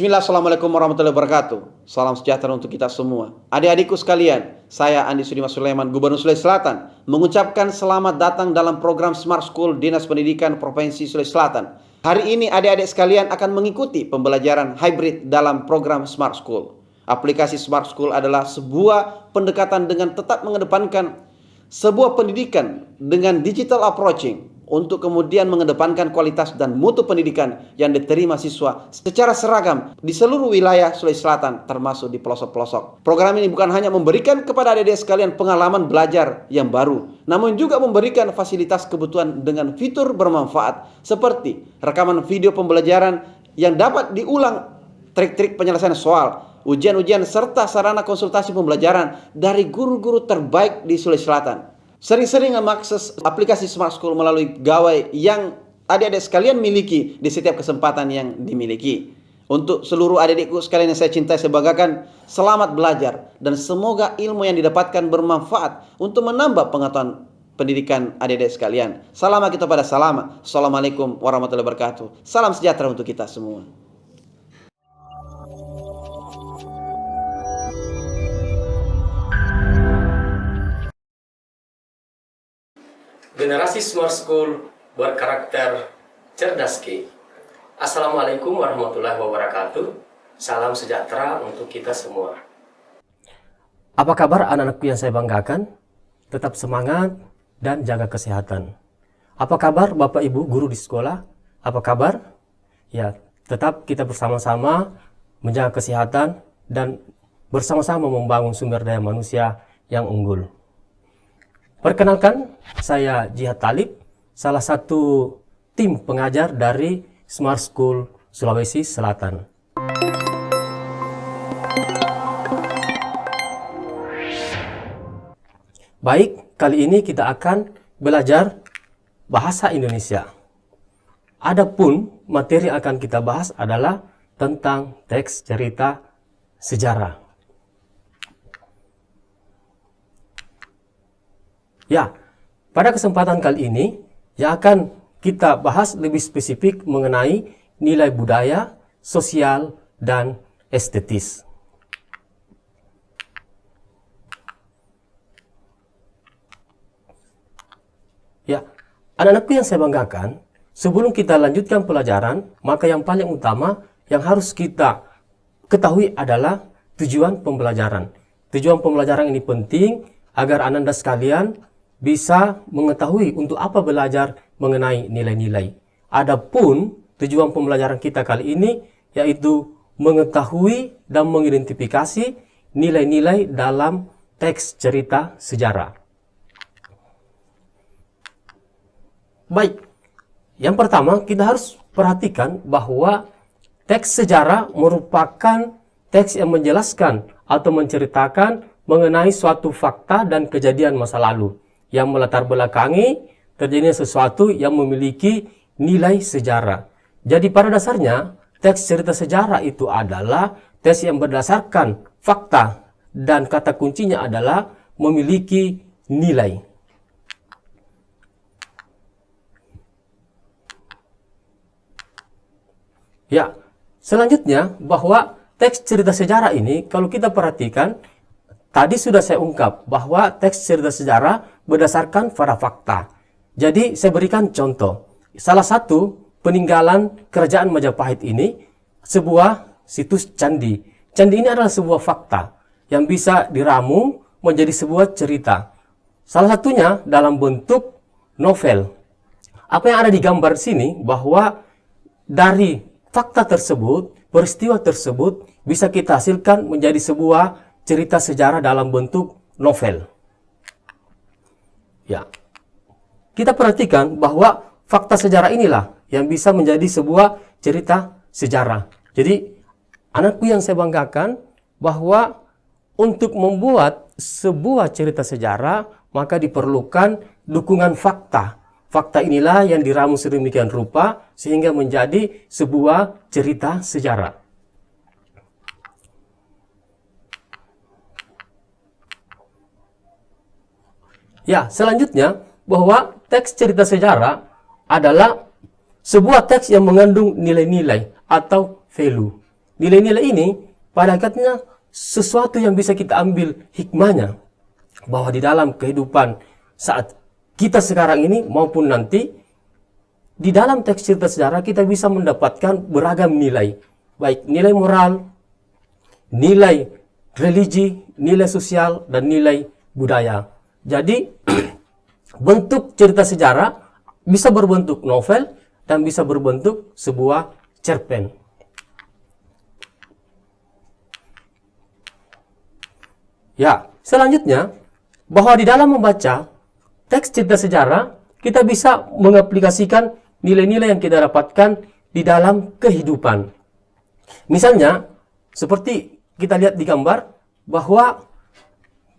Bismillah, Assalamualaikum warahmatullahi wabarakatuh. Salam sejahtera untuk kita semua. Adik-adikku sekalian, saya Andi Sudimas Sulaiman, Gubernur Sulawesi Selatan, mengucapkan selamat datang dalam program Smart School Dinas Pendidikan Provinsi Sulawesi Selatan. Hari ini adik-adik sekalian akan mengikuti pembelajaran hybrid dalam program Smart School. Aplikasi Smart School adalah sebuah pendekatan dengan tetap mengedepankan sebuah pendidikan dengan digital approaching, untuk kemudian mengedepankan kualitas dan mutu pendidikan yang diterima siswa secara seragam di seluruh wilayah Sulawesi Selatan, termasuk di pelosok-pelosok. Program ini bukan hanya memberikan kepada adik-adik sekalian pengalaman belajar yang baru, namun juga memberikan fasilitas kebutuhan dengan fitur bermanfaat seperti rekaman video pembelajaran yang dapat diulang, trik-trik penyelesaian soal, ujian-ujian, serta sarana konsultasi pembelajaran dari guru-guru terbaik di Sulawesi Selatan. Sering-sering mengakses aplikasi Smart School melalui gawai yang adik-adik sekalian miliki di setiap kesempatan yang dimiliki. Untuk seluruh adik-adikku sekalian yang saya cintai, saya banggakan, selamat belajar dan semoga ilmu yang didapatkan bermanfaat untuk menambah pengetahuan pendidikan adik-adik sekalian. Salam kita pada salam. Assalamualaikum warahmatullahi wabarakatuh. Salam sejahtera untuk kita semua. Generasi Smart School berkarakter cerdas Ki. Assalamualaikum warahmatullahi wabarakatuh. Salam sejahtera untuk kita semua. Apa kabar anak-anakku yang saya banggakan? Tetap semangat dan jaga kesehatan. Apa kabar Bapak Ibu guru di sekolah? Apa kabar? Ya, tetap kita bersama-sama menjaga kesehatan dan bersama-sama membangun sumber daya manusia yang unggul. Perkenalkan, saya Jihad Talib, salah satu tim pengajar dari Smart School Sulawesi Selatan. Baik, kali ini kita akan belajar bahasa Indonesia. Adapun materi yang akan kita bahas adalah tentang teks cerita sejarah. Ya, pada kesempatan kali ini yang akan kita bahas lebih spesifik mengenai nilai budaya, sosial, dan estetis. Ya, anak-anakku yang saya banggakan, sebelum kita lanjutkan pelajaran, maka yang paling utama yang harus kita ketahui adalah tujuan pembelajaran. Tujuan pembelajaran ini penting agar anak-anak sekalian bisa mengetahui untuk apa belajar mengenai nilai-nilai. Adapun tujuan pembelajaran kita kali ini yaitu mengetahui dan mengidentifikasi nilai-nilai dalam teks cerita sejarah. Baik, yang pertama kita harus perhatikan bahwa teks sejarah merupakan teks yang menjelaskan atau menceritakan mengenai suatu fakta dan kejadian masa lalu yang melatar belakangi terjadinya sesuatu yang memiliki nilai sejarah. Jadi pada dasarnya teks cerita sejarah itu adalah teks yang berdasarkan fakta dan kata kuncinya adalah memiliki nilai. Ya, selanjutnya bahwa teks cerita sejarah ini kalau kita perhatikan, tadi sudah saya ungkap bahwa teks cerita sejarah berdasarkan pada fakta. Jadi saya berikan contoh. Salah satu peninggalan kerajaan Majapahit ini sebuah situs candi. Candi ini adalah sebuah fakta yang bisa diramu menjadi sebuah cerita. Salah satunya dalam bentuk novel. Apa yang ada di gambar sini bahwa dari fakta tersebut, peristiwa tersebut bisa kita hasilkan menjadi sebuah cerita sejarah dalam bentuk novel. Ya, kita perhatikan bahwa fakta sejarah inilah yang bisa menjadi sebuah cerita sejarah. Jadi, anakku yang saya banggakan bahwa untuk membuat sebuah cerita sejarah maka diperlukan dukungan fakta. Fakta inilah yang diramu sedemikian rupa sehingga menjadi sebuah cerita sejarah. Ya, selanjutnya bahwa teks cerita sejarah adalah sebuah teks yang mengandung nilai-nilai atau value. nilai-nilai ini pada hakikatnya sesuatu yang bisa kita ambil hikmahnya, bahwa di dalam kehidupan saat kita sekarang ini maupun nanti, di dalam teks cerita sejarah kita bisa mendapatkan beragam nilai, baik nilai moral, nilai religi, nilai sosial, dan nilai budaya. Jadi bentuk cerita sejarah bisa berbentuk novel dan bisa berbentuk sebuah cerpen. Ya, selanjutnya bahwa di dalam membaca teks cerita sejarah kita bisa mengaplikasikan nilai-nilai yang kita dapatkan di dalam kehidupan. Misalnya, seperti kita lihat di gambar, bahwa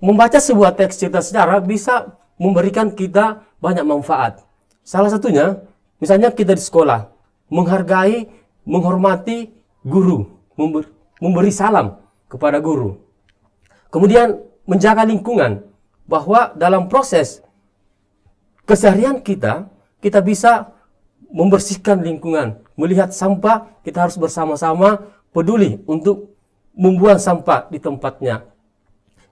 membaca sebuah teks cerita sejarah bisa memberikan kita banyak manfaat. Salah satunya, misalnya kita di sekolah, menghargai, menghormati guru, memberi salam kepada guru. Kemudian, menjaga lingkungan, bahwa dalam proses keseharian kita bisa membersihkan lingkungan. Melihat sampah, kita harus bersama-sama peduli untuk membuang sampah di tempatnya.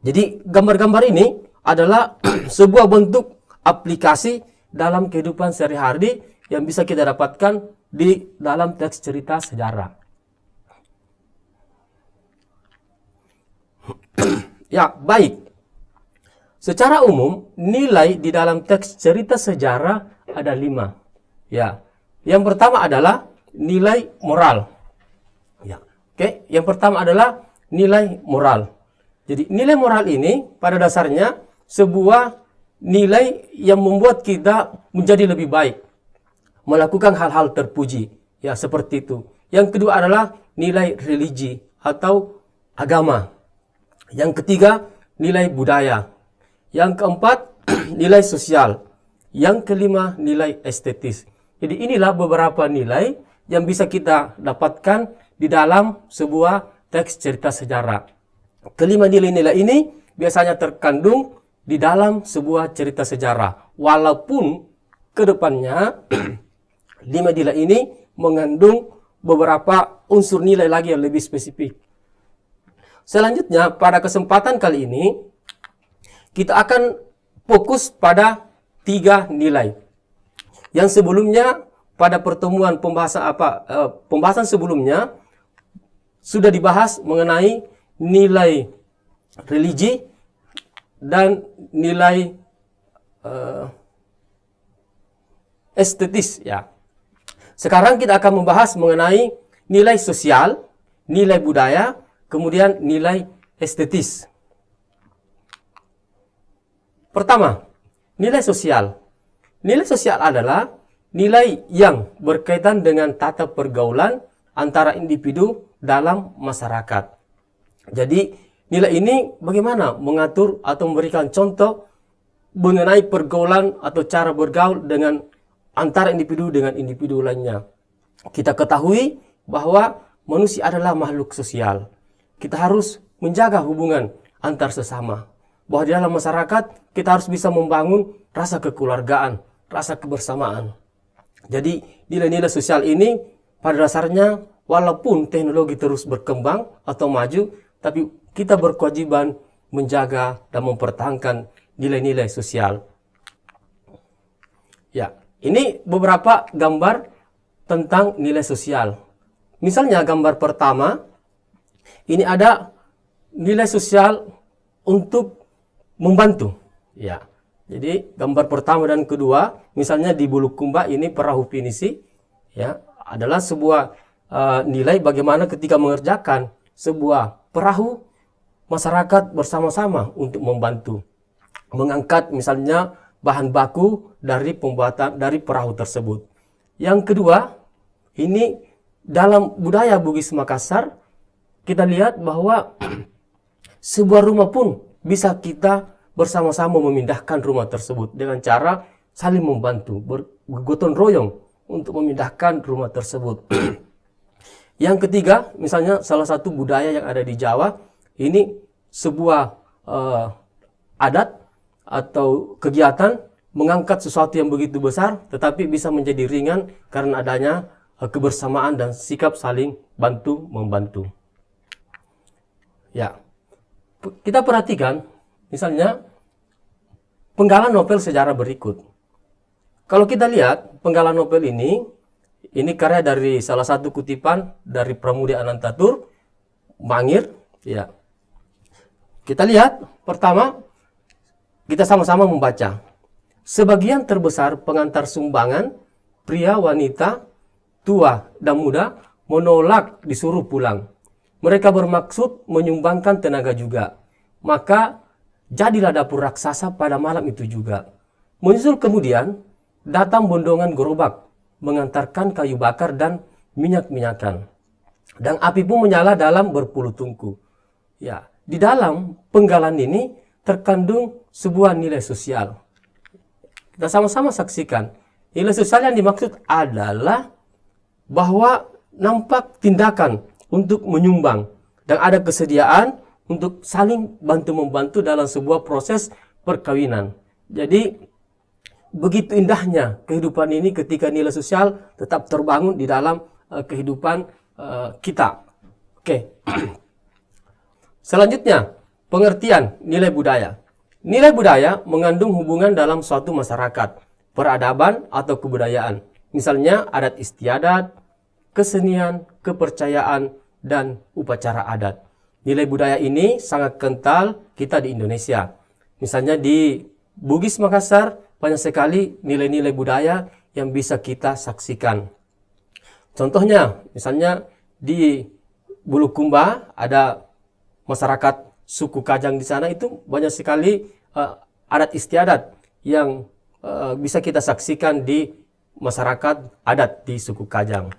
Jadi gambar-gambar ini adalah sebuah bentuk aplikasi dalam kehidupan sehari-hari yang bisa kita dapatkan di dalam teks cerita sejarah. Ya, baik. Secara umum, nilai di dalam teks cerita sejarah ada 5. Ya. Yang pertama adalah nilai moral. Ya. Oke, yang pertama adalah nilai moral. Jadi nilai moral ini pada dasarnya sebuah nilai yang membuat kita menjadi lebih baik, melakukan hal-hal terpuji. Ya, seperti itu. Yang kedua adalah nilai religi atau agama. Yang ketiga, nilai budaya. Yang keempat, nilai sosial. Yang kelima, nilai estetis. Jadi inilah beberapa nilai yang bisa kita dapatkan di dalam sebuah teks cerita sejarah. Kelima nilai-nilai ini biasanya terkandung di dalam sebuah cerita sejarah. Walaupun ke depannya 5 nilai ini mengandung beberapa unsur nilai lagi yang lebih spesifik. Selanjutnya, pada kesempatan kali ini, kita akan fokus pada 3 nilai. Yang sebelumnya, pada pertemuan pembahasan sebelumnya, sudah dibahas mengenai nilai religi dan nilai estetis. Ya. Sekarang kita akan membahas mengenai nilai sosial, nilai budaya, kemudian nilai estetis. Pertama, nilai sosial. Nilai sosial adalah nilai yang berkaitan dengan tata pergaulan antara individu dalam masyarakat. Jadi, nilai ini bagaimana mengatur atau memberikan contoh mengenai pergaulan atau cara bergaul dengan antara individu dengan individu lainnya. Kita ketahui bahwa manusia adalah makhluk sosial. Kita harus menjaga hubungan antar sesama. Bahwa di dalam masyarakat kita harus bisa membangun rasa kekeluargaan, rasa kebersamaan. Jadi nilai-nilai sosial ini pada dasarnya walaupun teknologi terus berkembang atau maju, tapi kita berkewajiban menjaga dan mempertahankan nilai-nilai sosial. Ya, ini beberapa gambar tentang nilai sosial. Misalnya gambar pertama, ini ada nilai sosial untuk membantu. Ya. Jadi gambar pertama dan kedua, misalnya di Bulukumba ini perahu pinisi, ya, adalah sebuah nilai bagaimana ketika mengerjakan sebuah perahu, masyarakat bersama-sama untuk membantu mengangkat misalnya bahan baku dari pembuatan dari perahu tersebut. Yang kedua, ini dalam budaya Bugis Makassar kita lihat bahwa sebuah rumah pun bisa kita bersama-sama memindahkan rumah tersebut dengan cara saling membantu, bergotong royong untuk memindahkan rumah tersebut. Yang ketiga, misalnya salah satu budaya yang ada di Jawa, ini sebuah adat atau kegiatan mengangkat sesuatu yang begitu besar tetapi bisa menjadi ringan karena adanya kebersamaan dan sikap saling bantu-membantu. Ya, kita perhatikan misalnya penggalan novel sejarah berikut. Kalau kita lihat penggalan novel ini karya dari salah satu kutipan dari Pramudia Anantatur, Mangir. Ya, kita lihat pertama, kita sama-sama membaca. Sebagian terbesar pengantar sumbangan, pria, wanita, tua, dan muda menolak disuruh pulang. Mereka bermaksud menyumbangkan tenaga juga. Maka jadilah dapur raksasa pada malam itu juga. Menyusul kemudian datang bondongan gerobak mengantarkan kayu bakar dan minyak-minyakan. Dan api pun menyala dalam berpuluh tungku. Ya, di dalam penggalan ini terkandung sebuah nilai sosial. Kita sama-sama saksikan. Nilai sosial yang dimaksud adalah bahwa nampak tindakan untuk menyumbang dan ada kesediaan untuk saling bantu-membantu dalam sebuah proses perkawinan. Jadi begitu indahnya kehidupan ini ketika nilai sosial tetap terbangun di dalam kehidupan kita. Oke. Selanjutnya, pengertian nilai budaya. Nilai budaya mengandung hubungan dalam suatu masyarakat, peradaban atau kebudayaan. Misalnya adat istiadat, kesenian, kepercayaan, dan upacara adat. Nilai budaya ini sangat kental kita di Indonesia. Misalnya di Bugis Makassar, banyak sekali nilai-nilai budaya yang bisa kita saksikan. Contohnya, misalnya di Bulukumba ada masyarakat suku Kajang di sana, itu banyak sekali adat istiadat yang bisa kita saksikan di masyarakat adat di suku Kajang.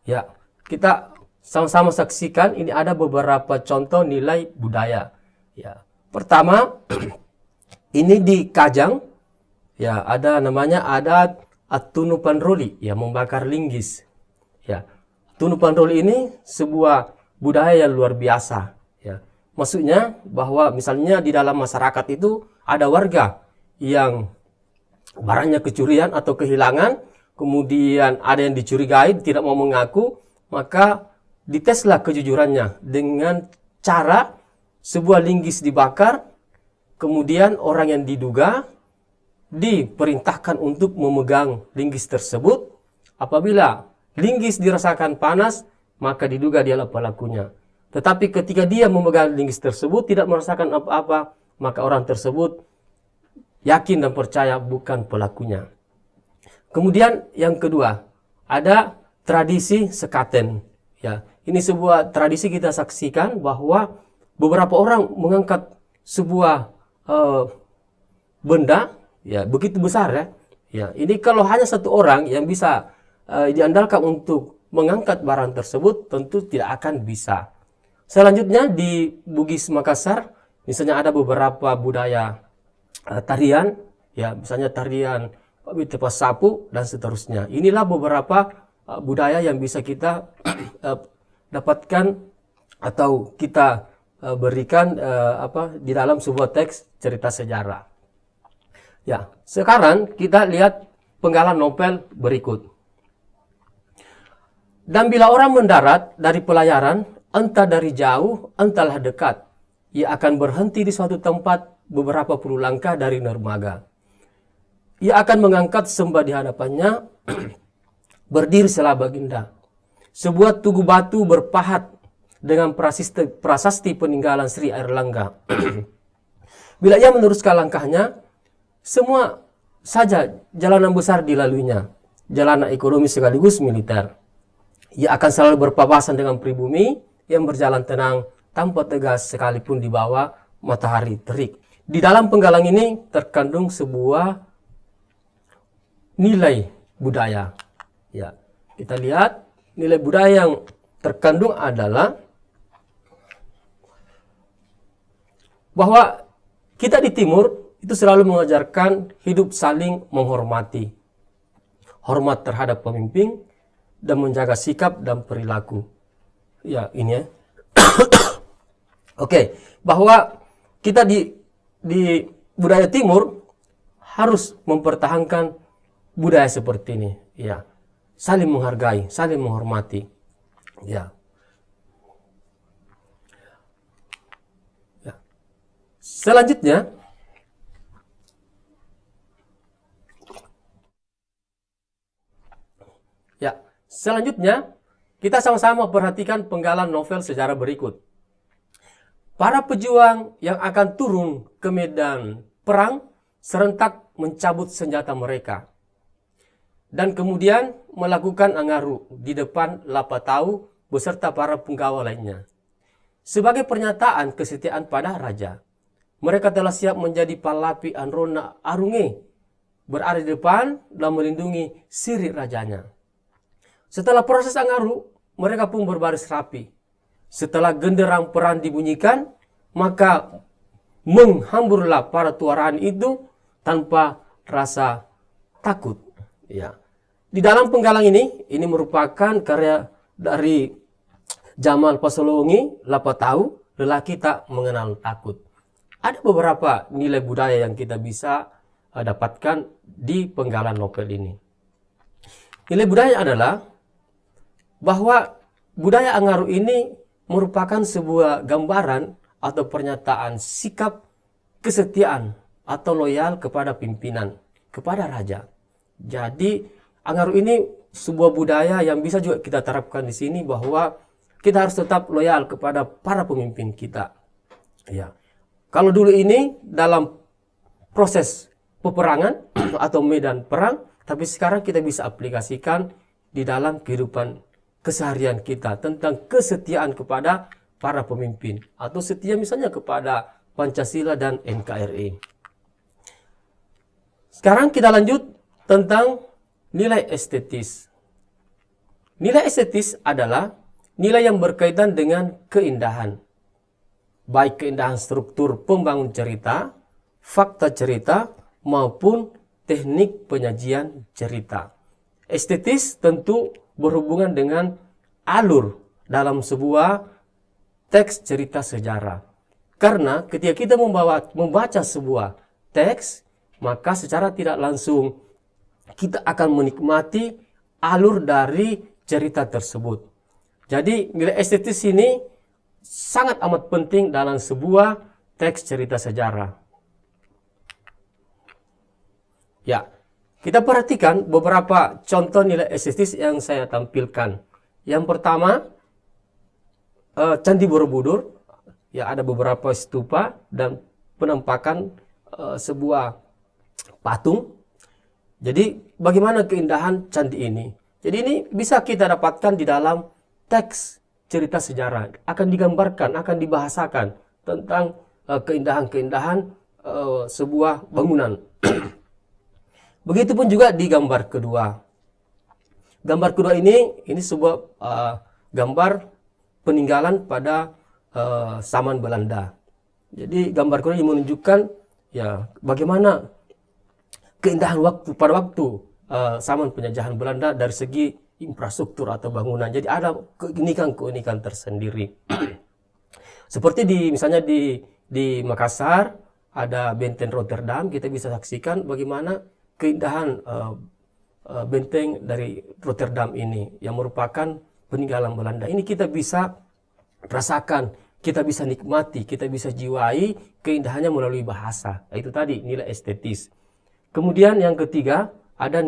Ya, kita sama-sama saksikan ini ada beberapa contoh nilai budaya. Ya, pertama ini di Kajang, ya ada namanya adat Atunu Panroli, ya membakar linggis. Ya, Atunu Panroli ini sebuah budaya yang luar biasa. Ya, maksudnya bahwa misalnya di dalam masyarakat itu ada warga yang barangnya kecurian atau kehilangan, kemudian ada yang dicurigai tidak mau mengaku, maka diteslah kejujurannya dengan cara sebuah linggis dibakar, kemudian orang yang diduga diperintahkan untuk memegang linggis tersebut. Apabila linggis dirasakan panas, maka diduga dialah pelakunya. Tetapi ketika dia memegang linggis tersebut tidak merasakan apa-apa, maka orang tersebut yakin dan percaya bukan pelakunya. Kemudian yang kedua, ada tradisi sekaten. Ya, ini sebuah tradisi kita saksikan bahwa beberapa orang mengangkat sebuah benda, ya begitu besar ya. Ya, ini kalau hanya satu orang yang bisa diandalkan untuk mengangkat barang tersebut, tentu tidak akan bisa. Selanjutnya di Bugis Makassar, misalnya ada beberapa budaya tarian, ya misalnya tarian Tepas Sapu dan seterusnya. Inilah beberapa budaya yang bisa kita dapatkan atau kita berikan di dalam sebuah teks cerita sejarah. Ya, sekarang kita lihat penggalan novel berikut. Dan bila orang mendarat dari pelayaran, entah dari jauh, entahlah dekat, ia akan berhenti di suatu tempat beberapa puluh langkah dari dermaga. Ia akan mengangkat sembah di hadapannya, berdiri selah baginda. Sebuah tugu batu berpahat dengan prasasti peninggalan Sri Airlangga. Bila ia meneruskan langkahnya, semua saja jalanan besar dilaluinya, jalanan ekonomi sekaligus militer. Ia akan selalu berpapasan dengan pribumi yang berjalan tenang tanpa tegas sekalipun di bawah matahari terik. Di dalam penggalan ini terkandung sebuah nilai budaya. Ya, kita lihat nilai budaya yang terkandung adalah bahwa kita di timur itu selalu mengajarkan hidup saling menghormati, hormat terhadap pemimpin, dan menjaga sikap dan perilaku. Ya, ini ya. Oke, bahwa kita di budaya timur harus mempertahankan budaya seperti ini. Ya, saling menghargai, saling menghormati. Ya. Selanjutnya, selanjutnya kita sama-sama perhatikan penggalan novel sejarah berikut. Para pejuang yang akan turun ke medan perang serentak mencabut senjata mereka dan kemudian melakukan angaru di depan Lapatau beserta para penggawa lainnya. Sebagai pernyataan kesetiaan pada raja, mereka telah siap menjadi palapi Anrona Arunge, berada di depan dan melindungi sirih rajanya. Setelah proses angaru, mereka pun berbaris rapi. Setelah genderang perang dibunyikan, maka menghamburlah para tuaraan itu tanpa rasa takut. Ya. Di dalam penggalang ini merupakan karya dari Jamal Pasolongi, Lapatau, lelaki tak mengenal takut. Ada beberapa nilai budaya yang kita bisa dapatkan di penggalan novel ini. Nilai budaya adalah bahwa budaya angaru ini merupakan sebuah gambaran atau pernyataan sikap kesetiaan atau loyal kepada pimpinan, kepada raja. Jadi angaru ini sebuah budaya yang bisa juga kita terapkan di sini bahwa kita harus tetap loyal kepada para pemimpin kita. Ya. Kalau dulu ini dalam proses peperangan atau medan perang, tapi sekarang kita bisa aplikasikan di dalam kehidupan keseharian kita tentang kesetiaan kepada para pemimpin atau setia misalnya kepada Pancasila dan NKRI. Sekarang kita lanjut tentang nilai estetis. Nilai estetis adalah nilai yang berkaitan dengan keindahan, baik keindahan struktur pembangun cerita, fakta cerita, maupun teknik penyajian cerita. Estetis tentu berhubungan dengan alur dalam sebuah teks cerita sejarah. Karena ketika kita membaca sebuah teks, maka secara tidak langsung kita akan menikmati alur dari cerita tersebut. Jadi nilai estetis ini sangat amat penting dalam sebuah teks cerita sejarah. Ya, kita perhatikan beberapa contoh nilai estetis yang saya tampilkan. Yang pertama, Candi Borobudur. Ya, ada beberapa stupa dan penampakan sebuah patung. Jadi bagaimana keindahan candi ini? Jadi ini bisa kita dapatkan di dalam teks cerita sejarah. Akan digambarkan, akan dibahasakan tentang keindahan-keindahan sebuah bangunan. Begitupun juga di gambar kedua. Gambar kedua ini sebuah gambar peninggalan pada zaman Belanda. Jadi gambar kedua ini menunjukkan ya bagaimana keindahan pada waktu zaman penjajahan Belanda dari segi infrastruktur atau bangunan. Jadi ada keunikan tersendiri. Seperti misalnya di Makassar ada benteng Rotterdam, kita bisa saksikan bagaimana keindahan benteng dari Rotterdam ini yang merupakan peninggalan Belanda. Ini kita bisa rasakan, kita bisa nikmati, kita bisa jiwai keindahannya melalui bahasa. Itu tadi nilai estetis. Kemudian yang ketiga ada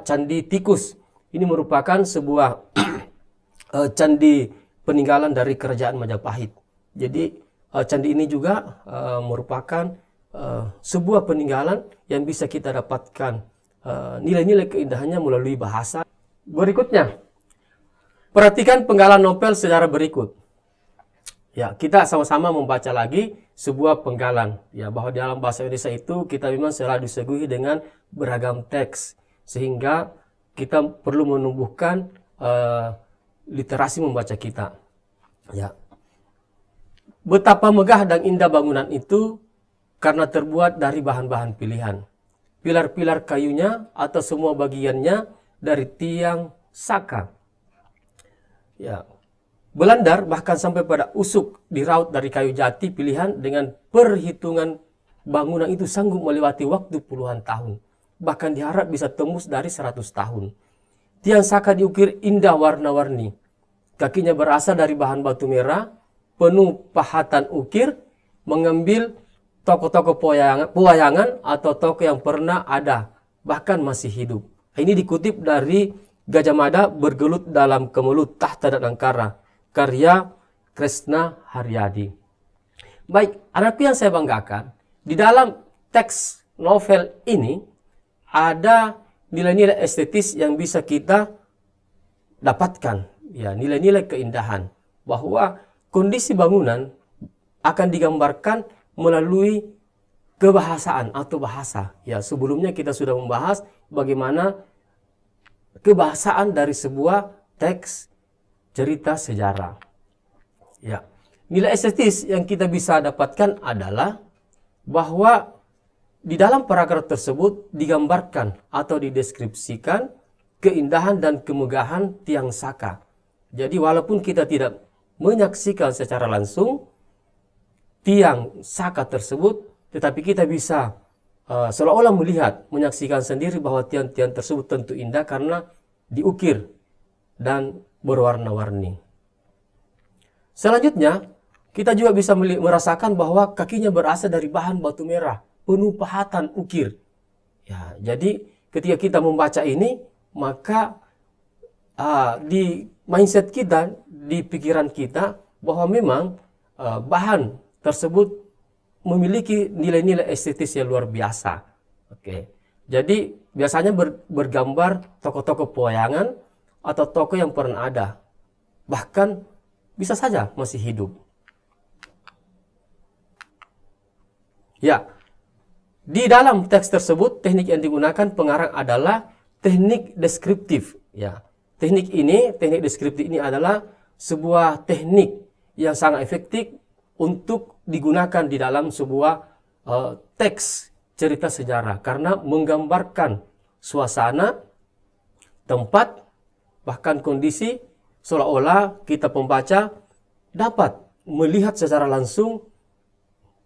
Candi Tikus. Ini merupakan sebuah candi peninggalan dari kerajaan Majapahit. Jadi candi ini juga merupakan sebuah peninggalan yang bisa kita dapatkan nilai-nilai keindahannya melalui bahasa. Berikutnya, perhatikan penggalan novel secara berikut. Ya, kita sama-sama membaca lagi sebuah penggalan. Ya, bahwa dalam bahasa Indonesia itu kita memang selalu disuguhi dengan beragam teks, sehingga kita perlu menumbuhkan literasi membaca kita. Ya, betapa megah dan indah bangunan itu karena terbuat dari bahan-bahan pilihan. Pilar-pilar kayunya atau semua bagiannya dari tiang saka. Ya, belandar bahkan sampai pada usuk diraut dari kayu jati pilihan dengan perhitungan bangunan itu sanggup melewati waktu puluhan tahun. Bahkan diharap bisa tembus dari 100 tahun. Tiang saka diukir indah warna-warni. Kakinya berasal dari bahan batu merah, penuh pahatan ukir, mengambil tokoh-tokoh pewayangan atau tokoh yang pernah ada, bahkan masih hidup. Ini dikutip dari Gajah Mada Bergelut dalam Kemelut Tahta dan Angkara, karya Kresna Haryadi. Baik, anakku yang saya banggakan, di dalam teks novel ini ada nilai-nilai estetis yang bisa kita dapatkan, ya, nilai-nilai keindahan, bahwa kondisi bangunan akan digambarkan melalui kebahasaan atau bahasa. Ya, sebelumnya kita sudah membahas bagaimana kebahasaan dari sebuah teks cerita sejarah. Ya, nilai estetis yang kita bisa dapatkan adalah bahwa di dalam paragraf tersebut digambarkan atau dideskripsikan keindahan dan kemegahan Tiang Saka. Jadi walaupun kita tidak menyaksikan secara langsung Tiang Saka tersebut, tetapi kita bisa seolah-olah melihat, menyaksikan sendiri bahwa tiang-tiang tersebut tentu indah karena diukir dan berwarna-warni. Selanjutnya, kita juga bisa merasakan bahwa kakinya berasal dari bahan batu merah, penuh pahatan ukir. Ya, jadi ketika kita membaca ini, maka di mindset kita, di pikiran kita, bahwa memang bahan tersebut memiliki nilai-nilai estetis yang luar biasa. Oke. Jadi biasanya bergambar tokoh-tokoh pewayangan atau tokoh yang pernah ada, bahkan bisa saja masih hidup. Ya, di dalam teks tersebut teknik yang digunakan pengarang adalah teknik deskriptif. Ya, teknik deskriptif ini adalah sebuah teknik yang sangat efektif untuk digunakan di dalam sebuah teks cerita sejarah karena menggambarkan suasana, tempat, bahkan kondisi seolah-olah kita pembaca dapat melihat secara langsung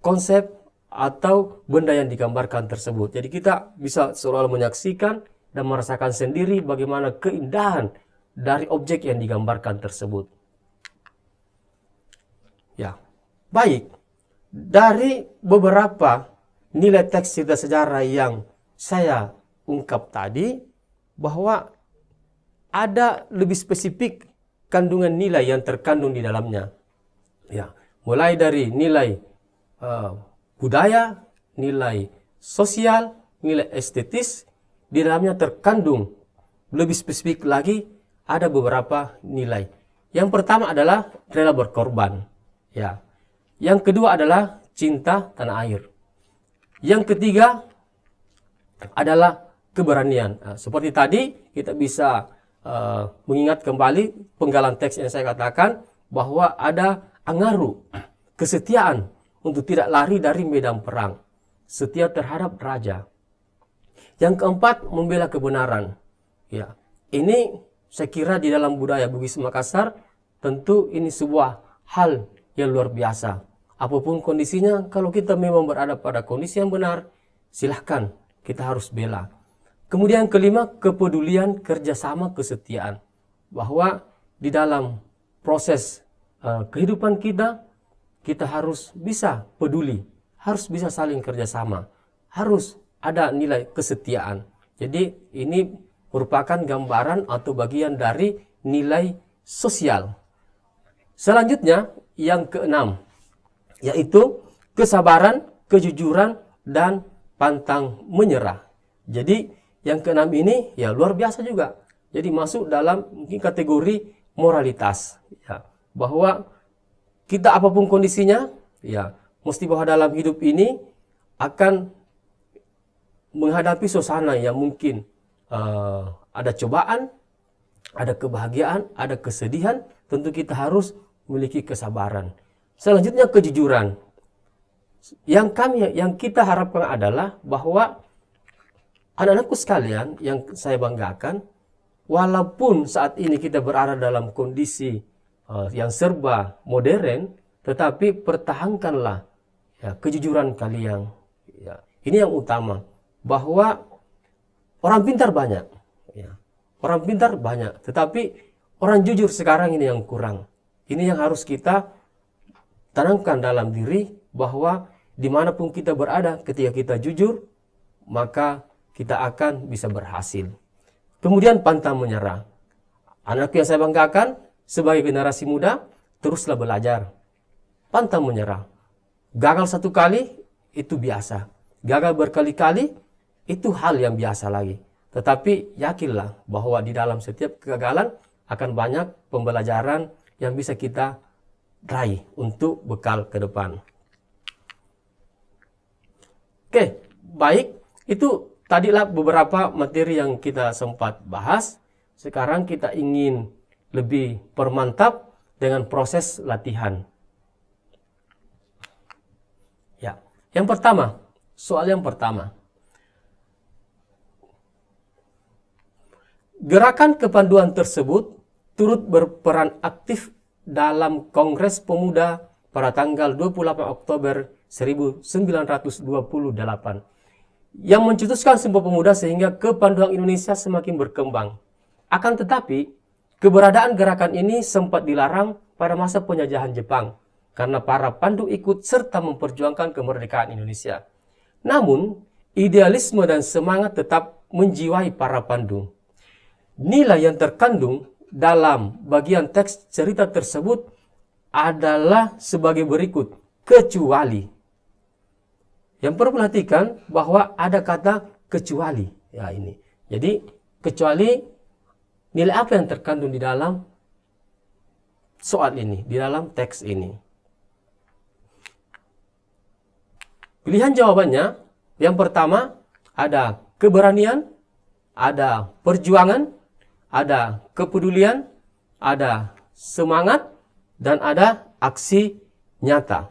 konsep atau benda yang digambarkan tersebut. Jadi kita bisa seolah-olah menyaksikan dan merasakan sendiri bagaimana keindahan dari objek yang digambarkan tersebut. Ya, baik. Dari beberapa nilai teks cerita sejarah yang saya ungkap tadi, bahwa ada lebih spesifik kandungan nilai yang terkandung di dalamnya. Ya, mulai dari nilai budaya, nilai sosial, nilai estetis, di dalamnya terkandung lebih spesifik lagi ada beberapa nilai. Yang pertama adalah rela berkorban. Ya. Yang kedua adalah cinta tanah air. Yang ketiga adalah keberanian. Nah, seperti tadi kita bisa mengingat kembali penggalan teks yang saya katakan bahwa ada angaru, kesetiaan untuk tidak lari dari medan perang, setia terhadap raja. Yang keempat, membela kebenaran. Ya, ini saya kira di dalam budaya Bugis Makassar tentu ini sebuah hal yang luar biasa. Apapun kondisinya, kalau kita memang berada pada kondisi yang benar, silahkan kita harus bela. Kemudian yang kelima, kepedulian, kerjasama, kesetiaan. Bahwa di dalam proses kehidupan kita, kita harus bisa peduli, harus bisa saling kerjasama, harus ada nilai kesetiaan. Jadi ini merupakan gambaran atau bagian dari nilai sosial. Selanjutnya yang keenam, yaitu kesabaran, kejujuran, dan pantang menyerah. Jadi yang keenam ini ya luar biasa juga. Jadi masuk dalam mungkin kategori moralitas. Ya, bahwa kita apapun kondisinya, ya mesti bahwa dalam hidup ini akan menghadapi suasana yang mungkin ada cobaan, ada kebahagiaan, ada kesedihan. Tentu kita harus memiliki kesabaran. Selanjutnya kejujuran. Yang kita harapkan adalah bahwa anak-anakku sekalian yang saya banggakan, walaupun saat ini kita berada dalam kondisi yang serba modern, tetapi pertahankanlah ya, kejujuran kalian. Ya, ini yang utama, bahwa orang pintar banyak, ya, orang pintar banyak, tetapi orang jujur sekarang ini yang kurang. Ini yang harus kita tanamkan dalam diri, bahwa dimanapun kita berada, ketika kita jujur, maka kita akan bisa berhasil. Kemudian pantang menyerah. Anakku yang saya banggakan, sebagai generasi muda, teruslah belajar. Pantang menyerah. Gagal satu kali, itu biasa. Gagal berkali-kali, itu hal yang biasa lagi. Tetapi yakinlah bahwa di dalam setiap kegagalan akan banyak pembelajaran yang bisa kita raih untuk bekal ke depan. Oke, baik. Itu tadilah beberapa materi yang kita sempat bahas. Sekarang kita ingin lebih permantap dengan proses latihan. Ya, yang pertama, soal yang pertama. Gerakan kepanduan tersebut turut berperan aktif dalam Kongres Pemuda pada tanggal 28 Oktober 1928 yang mencetuskan Sumpah Pemuda sehingga kepanduan Indonesia semakin berkembang. Akan tetapi, keberadaan gerakan ini sempat dilarang pada masa penjajahan Jepang karena para pandu ikut serta memperjuangkan kemerdekaan Indonesia. Namun, idealisme dan semangat tetap menjiwai para pandu. Nilai yang terkandung dalam bagian teks cerita tersebut adalah sebagai berikut, kecuali. Yang perlu perhatikan bahwa ada kata kecuali. Ya, ini. Jadi, kecuali nilai apa yang terkandung di dalam soal ini, di dalam teks ini. Pilihan jawabannya, yang pertama ada keberanian, ada perjuangan, ada kepedulian, ada semangat, dan ada aksi nyata.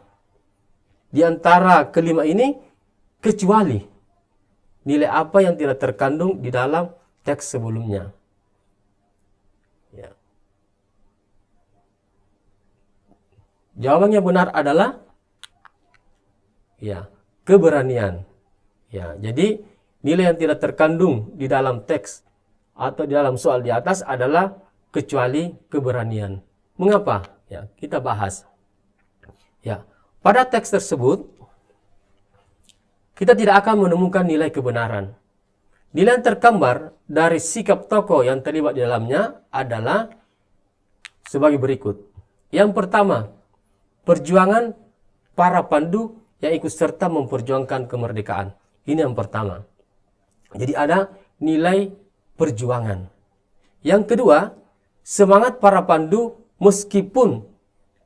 Di antara kelima ini, kecuali nilai apa yang tidak terkandung di dalam teks sebelumnya. Ya. Jawaban yang benar adalah ya, keberanian. Ya, jadi nilai yang tidak terkandung di dalam teks atau di dalam soal di atas adalah kecuali keberanian. Mengapa? Ya, kita bahas. Ya, pada teks tersebut kita tidak akan menemukan nilai kebenaran. Nilai yang tergambar dari sikap tokoh yang terlibat di dalamnya adalah sebagai berikut. Yang pertama, perjuangan para pandu yang ikut serta memperjuangkan kemerdekaan. Ini yang pertama. Jadi ada nilai perjuangan. Yang kedua, semangat para pandu meskipun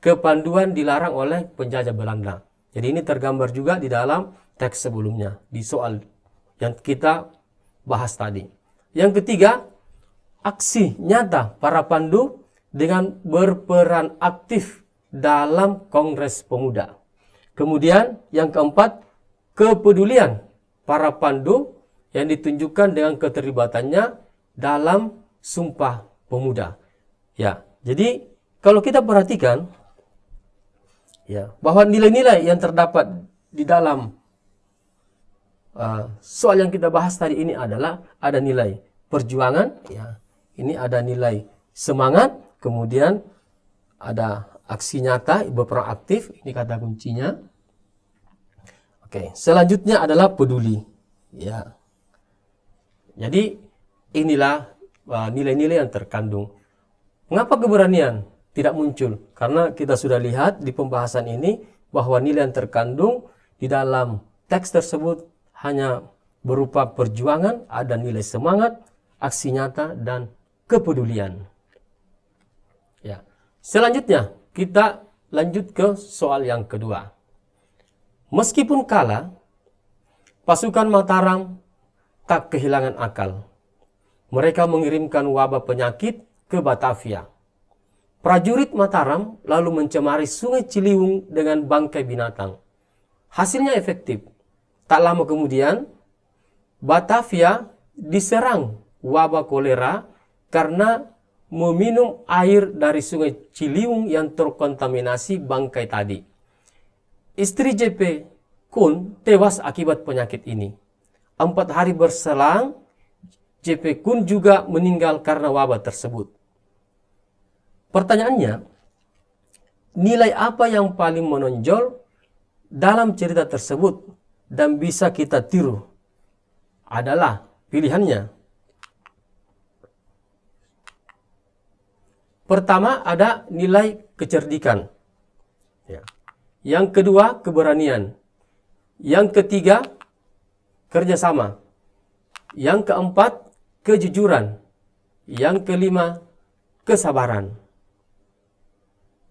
kepanduan dilarang oleh penjajah Belanda. Jadi ini tergambar juga di dalam teks sebelumnya, di soal yang kita bahas tadi. Yang ketiga, aksi nyata para pandu dengan berperan aktif dalam Kongres Pemuda. Kemudian yang keempat, kepedulian para pandu yang ditunjukkan dengan keterlibatannya dalam Sumpah Pemuda. Ya, jadi kalau kita perhatikan ya, bahwa nilai-nilai yang terdapat di dalam soal yang kita bahas tadi ini adalah ada nilai perjuangan, ya, ini ada nilai semangat, kemudian ada aksi nyata, berperan aktif, ini kata kuncinya. Oke, selanjutnya adalah peduli. Ya. Jadi inilah nilai-nilai yang terkandung. Mengapa keberanian tidak muncul? Karena kita sudah lihat di pembahasan ini bahwa nilai yang terkandung di dalam teks tersebut hanya berupa perjuangan, ada nilai semangat, aksi nyata, dan kepedulian. Ya. Selanjutnya kita lanjut ke soal yang kedua. Meskipun kalah, pasukan Mataram tak kehilangan akal. Mereka mengirimkan wabah penyakit ke Batavia. Prajurit Mataram lalu mencemari Sungai Ciliwung dengan bangkai binatang. Hasilnya efektif. Tak lama kemudian, Batavia diserang wabah kolera karena meminum air dari Sungai Ciliwung yang terkontaminasi bangkai tadi. Istri JP Kun tewas akibat penyakit ini. 4 hari berselang, JP Kun juga meninggal karena wabah tersebut. Pertanyaannya, nilai apa yang paling menonjol dalam cerita tersebut dan bisa kita tiru adalah pilihannya. Pertama ada nilai kecerdikan. Ya. Yang kedua keberanian. Yang ketiga kerjasama. Yang keempat kejujuran. Yang kelima kesabaran.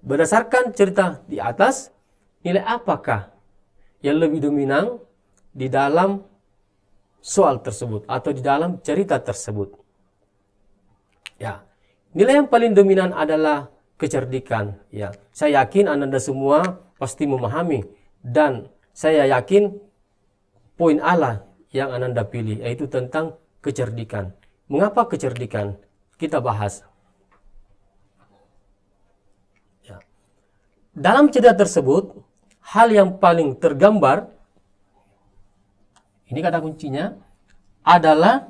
Berdasarkan cerita di atas, nilai apakah yang lebih dominan di dalam soal tersebut atau di dalam cerita tersebut? Ya, nilai yang paling dominan adalah kecerdikan. Ya, saya yakin Anda semua pasti memahami dan saya yakin poin Allah yang Anda pilih yaitu tentang kecerdikan. Mengapa kecerdikan? Kita bahas. Ya. Dalam cerita tersebut, hal yang paling tergambar, ini kata kuncinya, adalah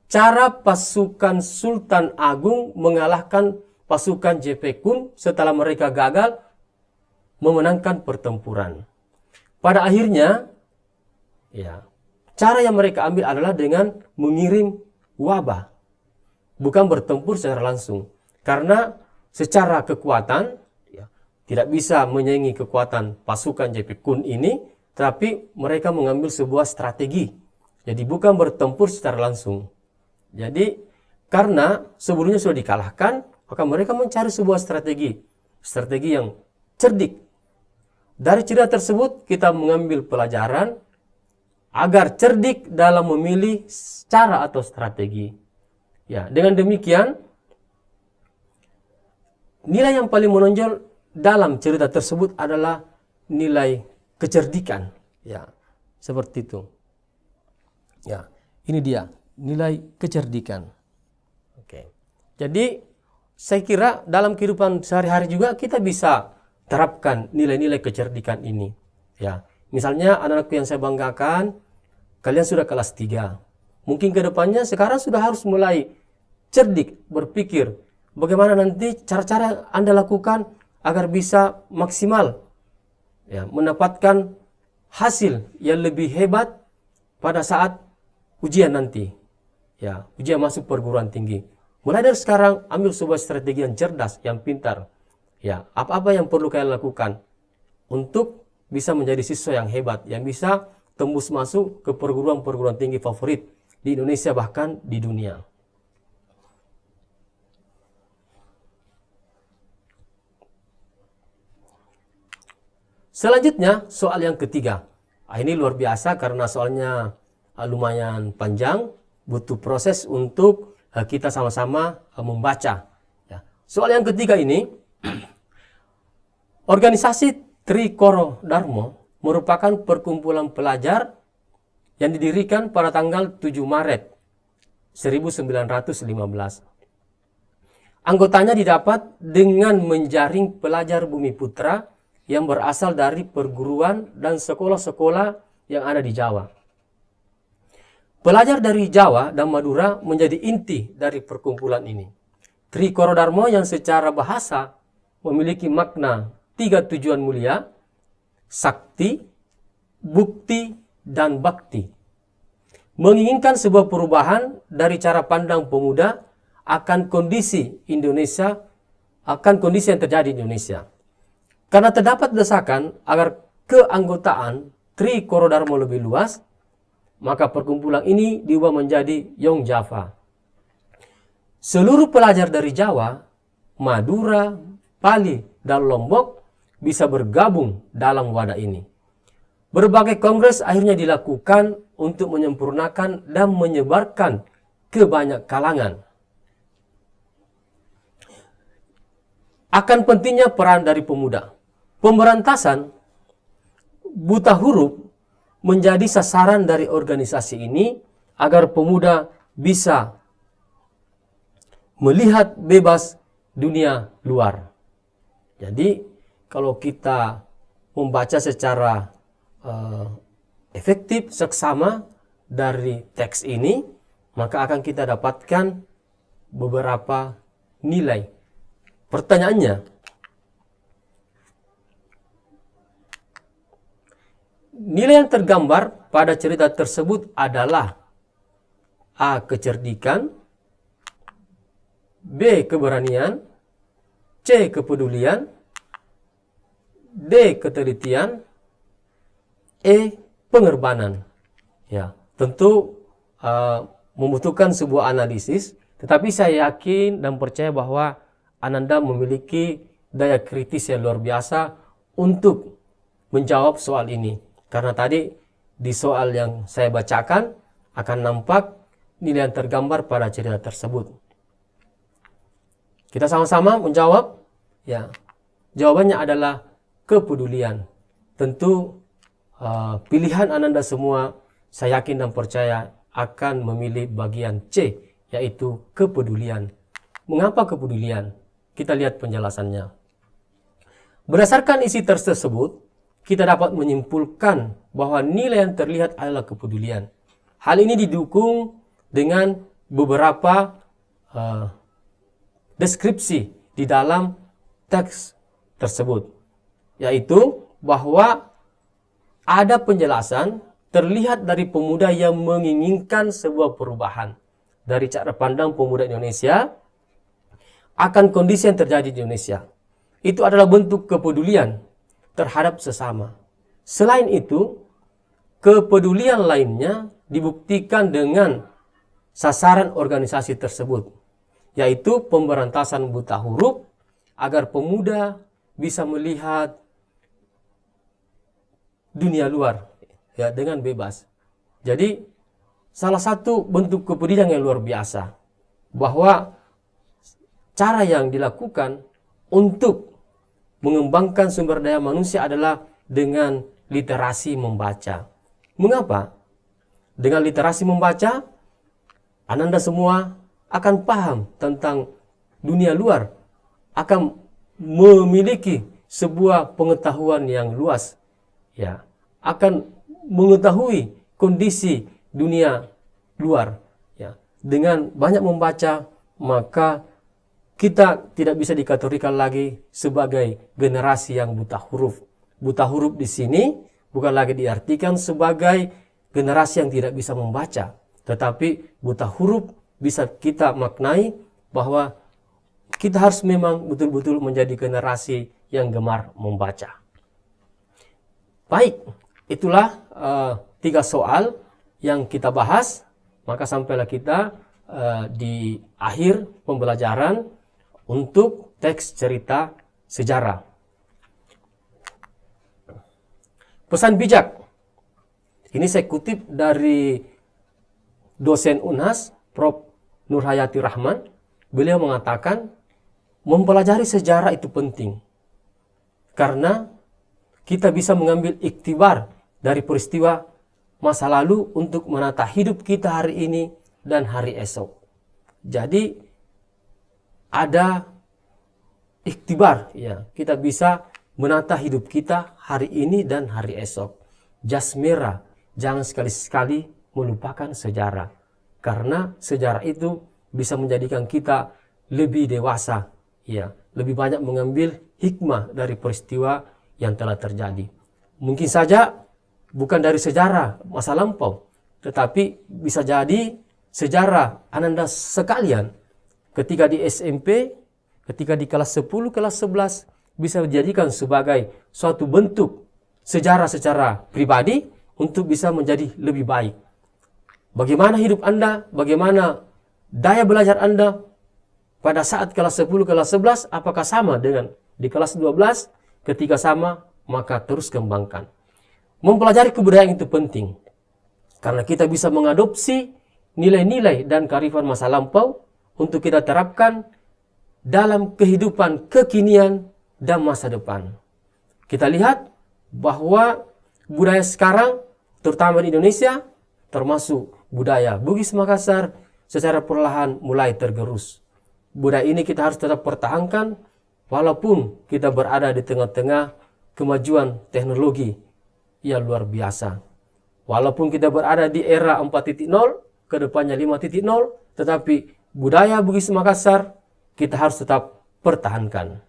cara pasukan Sultan Agung mengalahkan pasukan JP Kun setelah mereka gagal memenangkan pertempuran. Pada akhirnya, ya, cara yang mereka ambil adalah dengan mengirim wabah, bukan bertempur secara langsung. Karena secara kekuatan, ya, tidak bisa menyaingi kekuatan pasukan JP Kun ini, tapi mereka mengambil sebuah strategi. Jadi bukan bertempur secara langsung. Jadi karena sebelumnya sudah dikalahkan, maka mereka mencari sebuah strategi yang cerdik. Dari cerita tersebut kita mengambil pelajaran agar cerdik dalam memilih cara atau strategi. Ya, dengan demikian nilai yang paling menonjol dalam cerita tersebut adalah nilai kecerdikan. Ya, seperti itu. Ya, ini dia nilai kecerdikan. Oke. Jadi saya kira dalam kehidupan sehari-hari juga kita bisa terapkan nilai-nilai kecerdikan ini. Ya, misalnya anak-anakku yang saya banggakan, kalian sudah kelas 3. Mungkin ke depannya sekarang sudah harus mulai cerdik berpikir bagaimana nanti cara-cara Anda lakukan agar bisa maksimal, ya, mendapatkan hasil yang lebih hebat pada saat ujian nanti. Ya, ujian masuk perguruan tinggi. Mulai dari sekarang ambil sebuah strategi yang cerdas, yang pintar. Ya, apa-apa yang perlu kalian lakukan untuk bisa menjadi siswa yang hebat, yang bisa tembus masuk ke perguruan-perguruan tinggi favorit di Indonesia bahkan di dunia. Selanjutnya soal yang ketiga. Ini luar biasa karena soalnya lumayan panjang, butuh proses untuk kita sama-sama membaca. Ya. Soal yang ketiga ini, organisasi Trikoro Darmo merupakan perkumpulan pelajar yang didirikan pada tanggal 7 Maret 1915. Anggotanya didapat dengan menjaring pelajar Bumi Putra yang berasal dari perguruan dan sekolah-sekolah yang ada di Jawa. Pelajar dari Jawa dan Madura menjadi inti dari perkumpulan ini. Trikoro Darmo yang secara bahasa memiliki makna 3 tujuan mulia: sakti, bukti, dan bakti. Menginginkan sebuah perubahan dari cara pandang pemuda akan kondisi Indonesia, akan kondisi yang terjadi di Indonesia. Karena terdapat desakan agar keanggotaan Trikoro Darmo lebih luas, maka perkumpulan ini diubah menjadi Young Java. Seluruh pelajar dari Jawa, Madura, Bali, dan Lombok bisa bergabung dalam wadah ini. Berbagai kongres akhirnya dilakukan untuk menyempurnakan dan menyebarkan ke banyak kalangan. Akan pentingnya peran dari pemuda. Pemberantasan buta huruf menjadi sasaran dari organisasi ini agar pemuda bisa melihat bebas dunia luar. Jadi kalau kita membaca secara efektif, seksama dari teks ini, maka akan kita dapatkan beberapa nilai. Pertanyaannya, nilai yang tergambar pada cerita tersebut adalah A. Kecerdikan, B. Keberanian, C. Kepedulian, D. Ketelitian, E. Pengorbanan. Ya, tentu membutuhkan sebuah analisis, tetapi saya yakin dan percaya bahwa Ananda memiliki daya kritis yang luar biasa untuk menjawab soal ini. Karena tadi di soal yang saya bacakan akan nampak nilai yang tergambar pada cerita tersebut. Kita sama-sama menjawab. Ya, jawabannya adalah kepedulian. Tentu pilihan Ananda semua, saya yakin dan percaya akan memilih bagian C, yaitu kepedulian. Mengapa kepedulian? Kita lihat penjelasannya. Berdasarkan isi teks tersebut, kita dapat menyimpulkan bahwa nilai yang terlihat adalah kepedulian. Hal ini didukung dengan beberapa deskripsi di dalam teks tersebut, yaitu bahwa ada penjelasan terlihat dari pemuda yang menginginkan sebuah perubahan dari cara pandang pemuda Indonesia akan kondisi yang terjadi di Indonesia. Itu adalah bentuk kepedulian terhadap sesama. Selain itu, kepedulian lainnya dibuktikan dengan sasaran organisasi tersebut, yaitu pemberantasan buta huruf agar pemuda bisa melihat dunia luar ya dengan bebas. Jadi salah satu bentuk kepedulian yang luar biasa bahwa cara yang dilakukan untuk mengembangkan sumber daya manusia adalah dengan literasi membaca. Mengapa? Dengan literasi membaca, Ananda semua akan paham tentang dunia luar, akan memiliki sebuah pengetahuan yang luas, ya, akan mengetahui kondisi dunia luar, ya. Dengan banyak membaca, maka kita tidak bisa dikategorikan lagi sebagai generasi yang buta huruf. Buta huruf di sini bukan lagi diartikan sebagai generasi yang tidak bisa membaca, tetapi buta huruf bisa kita maknai bahwa kita harus memang betul-betul menjadi generasi yang gemar membaca. Baik, itulah 3 soal yang kita bahas. Maka sampailah kita di akhir pembelajaran untuk teks cerita sejarah. Pesan bijak. Ini saya kutip dari dosen UNHAS, Prof. Nurhayati Rahman. Beliau mengatakan mempelajari sejarah itu penting karena kita bisa mengambil iktibar dari peristiwa masa lalu untuk menata hidup kita hari ini dan hari esok. Jadi ada iktibar, ya, kita bisa menata hidup kita hari ini dan hari esok. Jas merah, jangan sekali-sekali melupakan sejarah. Karena sejarah itu bisa menjadikan kita lebih dewasa, ya, lebih banyak mengambil hikmah dari peristiwa yang telah terjadi. Mungkin saja bukan dari sejarah masa lampau, tetapi bisa jadi sejarah Ananda sekalian ketika di SMP, ketika di kelas 10, kelas 11 bisa dijadikan sebagai suatu bentuk sejarah secara pribadi untuk bisa menjadi lebih baik. Bagaimana hidup Anda, bagaimana daya belajar Anda pada saat kelas 10, kelas 11, apakah sama dengan di kelas 12? Ketika sama, maka terus kembangkan. Mempelajari kebudayaan itu penting, karena kita bisa mengadopsi nilai-nilai dan kearifan masa lampau untuk kita terapkan dalam kehidupan kekinian dan masa depan. Kita lihat bahwa budaya sekarang, terutama di Indonesia, termasuk budaya Bugis Makassar, secara perlahan mulai tergerus. Budaya ini kita harus tetap pertahankan walaupun kita berada di tengah-tengah kemajuan teknologi yang luar biasa. Walaupun kita berada di era 4.0, kedepannya 5.0, tetapi budaya Bugis Makassar kita harus tetap pertahankan.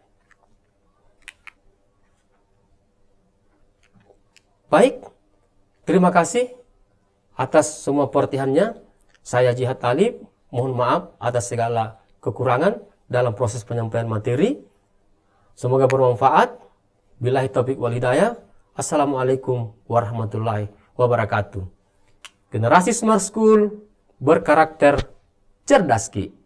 Baik, Terima kasih atas semua perhatiannya. Saya Jihad Talib, mohon maaf atas segala kekurangan dalam proses penyampaian materi. Semoga bermanfaat. Billahi taufiq wal hidayah. Assalamualaikum warahmatullahi wabarakatuh. Generasi Smart School berkarakter cerdas Ki.